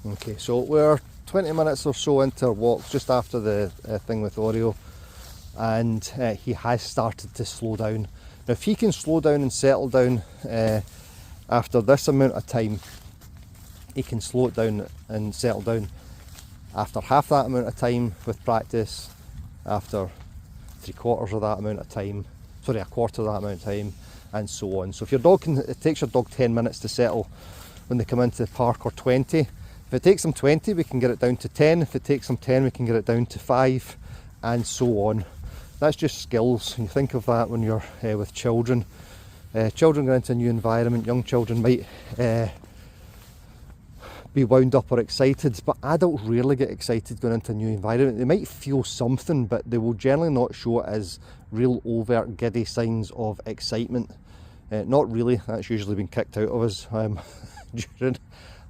Okay, so we're 20 minutes or so into our walk, just after the thing with Oreo, and he has started to slow down. Now, if he can slow down and settle down after this amount of time, he can slow it down and settle down after half that amount of time with practice, after 3/4 of that amount of time, sorry, 1/4 of that amount of time, and so on. So if your dog can, it takes your dog 10 minutes to settle when they come into the park, or 20. If it takes them 20, we can get it down to 10. If it takes them 10, we can get it down to 5, and so on. That's just skills. You think of that when you're with children. Children go into a new environment, young children might be wound up or excited, but adults rarely get excited going into a new environment. They might feel something, but they will generally not show it as real overt giddy signs of excitement. Not really. That's usually been kicked out of us during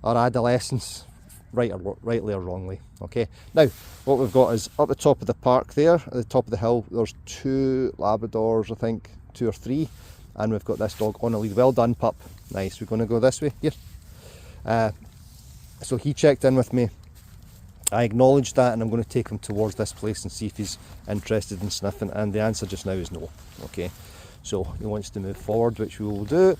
our adolescence, rightly or wrongly. Okay, now what we've got is up the top of the park there, at the top of the hill, there's 2 Labradors, I think, 2 or 3, and we've got this dog on a lead. Well done, pup. Nice. We're going to go this way here. So he checked in with me. I acknowledged that, and I'm going to take him towards this place and see if he's interested in sniffing, and the answer just now is no. Okay, so he wants to move forward, which we will do.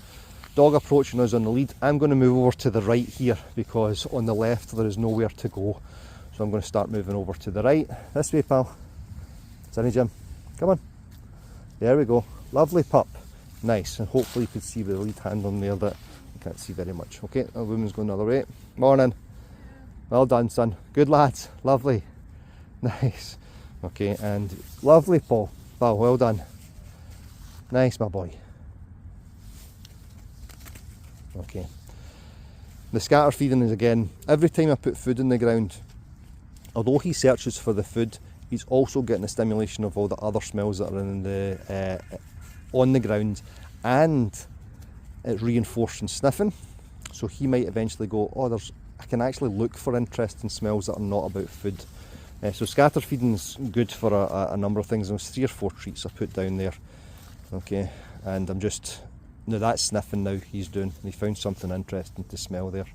Dog approaching us on the lead. I'm going to move over to the right here, because on the left there is nowhere to go. So I'm going to start moving over to the right. This way, pal. Sonny Jim, come on. There we go. Lovely pup. Nice. And hopefully you can see with the lead hand on there that you can't see very much. Okay, the woman's going the other way. Morning. Well done, son. Good lads. Lovely. Nice. Okay, and lovely, Paul. Paul, well done. Nice, my boy. Okay. The scatter feeding is, again, every time I put food in the ground, although he searches for the food, he's also getting the stimulation of all the other smells that are in the on the ground, and it's reinforcing sniffing. So he might eventually go, oh, I can actually look for interesting smells that are not about food. So scatter feeding is good for a number of things. There's 3 or 4 treats I put down there. Okay, and I'm just, now that's sniffing now he's doing. He found something interesting to smell there.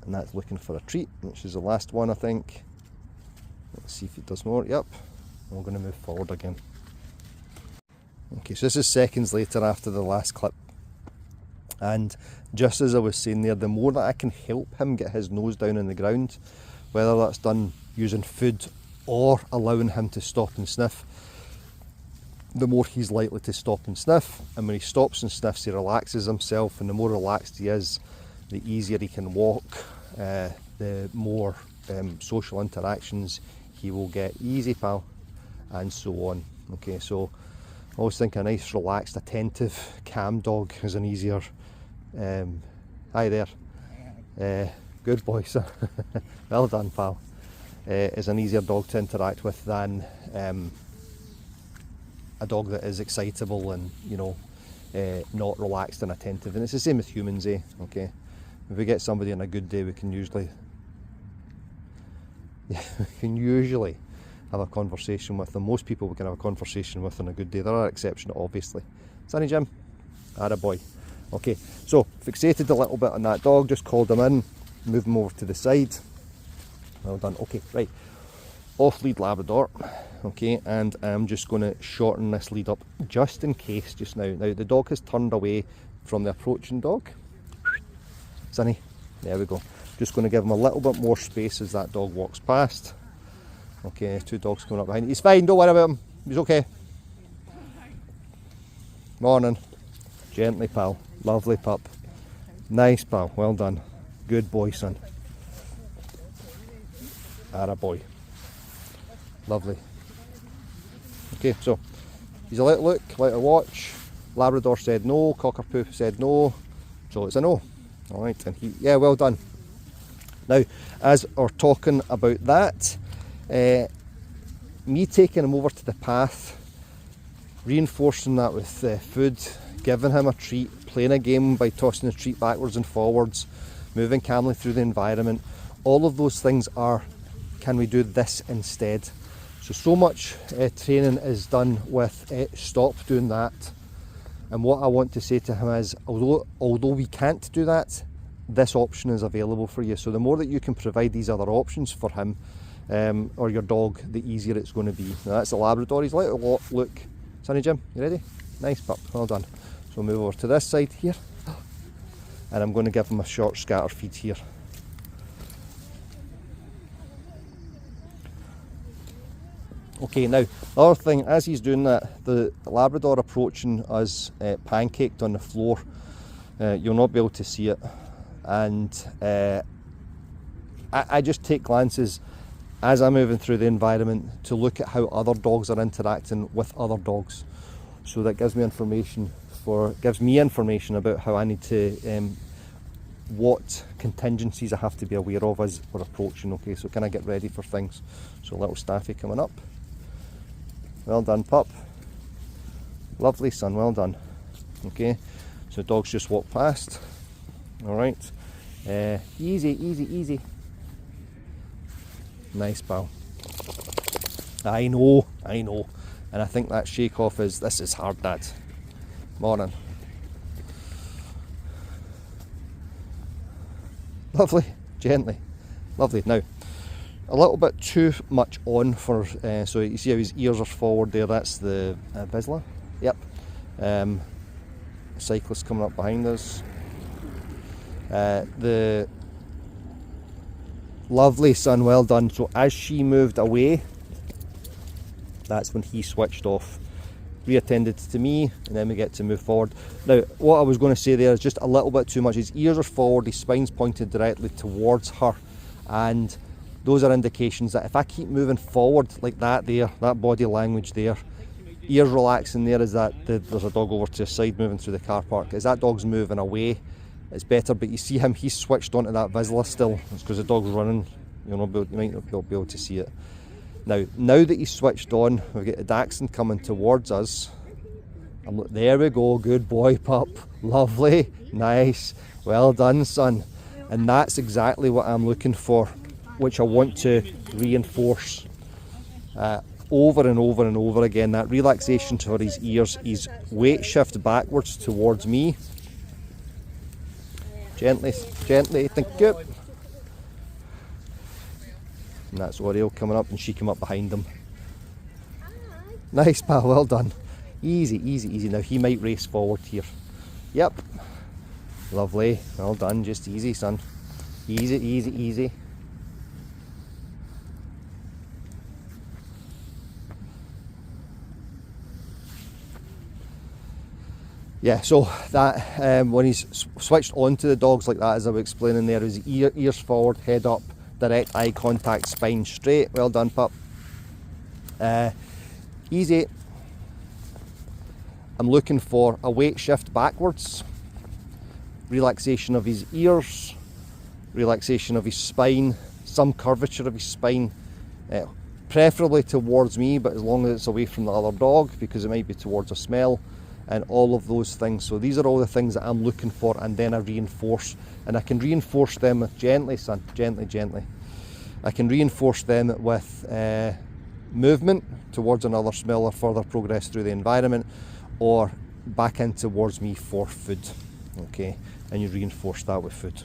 And that's looking for a treat, which is the last one, I think. Let's see if it does more. Yep. And we're going to move forward again. Okay, so this is seconds later after the last clip. And just as I was saying there, the more that I can help him get his nose down on the ground, whether that's done using food or allowing him to stop and sniff, the more he's likely to stop and sniff. And when he stops and sniffs, he relaxes himself, and the more relaxed he is, the easier he can walk, the more social interactions he will get. Easy, pal, and so on. Okay, so I always think a nice, relaxed, attentive, calm dog is an easier, hi there, good boy, sir. Well done, pal. Is an easier dog to interact with than a dog that is excitable and, you know, not relaxed and attentive. And it's the same with humans, okay? If we get somebody on a good day, we can usually have a conversation with them. Most people we can have a conversation with on a good day. There are exceptions, obviously. Sonny Jim, attaboy. Okay, so fixated a little bit on that dog, just called him in, move him over to the side. Well done. Okay, right. Off lead Labrador. Okay, and I'm just going to shorten this lead up just in case just now. Now the dog has turned away from the approaching dog. Sonny, there we go. Just going to give him a little bit more space as that dog walks past. Okay, 2 dogs coming up behind. He's fine, don't worry about him. He's okay. Morning. Gently, pal. Lovely pup. Nice, pal. Well done. Good boy, son. Attaboy. Lovely. Okay, so he's a let look, let her watch. Labrador said no, Cockapoo said no, so it's a no. Alright, and he, yeah, well done. Now, as we're talking about that, me taking him over to the path, reinforcing that with food, giving him a treat, playing a game by tossing the treat backwards and forwards, moving calmly through the environment, all of those things are, can we do this instead? So much training is done with stop doing that. And what I want to say to him is, although we can't do that, this option is available for you. So the more that you can provide these other options for him or your dog, the easier it's going to be. Now that's a Labrador. He's like, look, Sonny Jim, you ready? Nice pup, well done. So we'll move over to this side here, and I'm going to give him a short scatter feed here. Okay, now the other thing, as he's doing that, the Labrador approaching us pancaked on the floor. You'll not be able to see it, and I just take glances as I'm moving through the environment to look at how other dogs are interacting with other dogs. So that gives me information about how I need to, what contingencies I have to be aware of as we're approaching. Okay, so can I get ready for things? So little Staffy coming up. Well done, pup. Lovely, son, well done. Okay, so dogs just walk past. All right, easy, easy, easy. Nice, pal. I know. And I think that shake off this is hard, Dad. Morning. Lovely, gently. Lovely. Now, a little bit too much on for, so you see how his ears are forward there, that's the Vizsla. Yep. Cyclist coming up behind us. The lovely, son, well done. So as she moved away, that's when he switched off, reattended to me, and then we get to move forward. Now, what I was going to say there is just a little bit too much. His ears are forward, his spine's pointed directly towards her, and those are indications that if I keep moving forward like that there, that body language there, ears relaxing there, is that there's a dog over to the side moving through the car park. As that dog's moving away, it's better, but you see him, he's switched onto that Vizsla still. It's because the dog's running, you might not be able to see it. Now that he's switched on, we've got the Dachshund coming towards us. There we go, good boy, pup. Lovely, nice, well done, son. And that's exactly what I'm looking for, which I want to reinforce over and over and over again. That relaxation to his ears, his weight shift backwards towards me. Gently, gently, thank you. And that's Oriole coming up, and she came up behind him. Nice, pal, well done. Easy, easy, easy. Now he might race forward here. Yep. Lovely, well done, just easy, son. Easy, easy, easy. Yeah, so that when he's switched onto the dogs like that, as I was explaining there, his ears forward, head up, direct eye contact, spine straight. Well done, pup. Easy. I'm looking for a weight shift backwards, relaxation of his ears, relaxation of his spine, some curvature of his spine, preferably towards me, but as long as it's away from the other dog, because it might be towards a smell, and all of those things. So these are all the things that I'm looking for, and then I reinforce, and I can reinforce them gently, son, gently, gently. I can reinforce them with movement towards another smell or further progress through the environment, or back in towards me for food. Okay, and you reinforce that with food.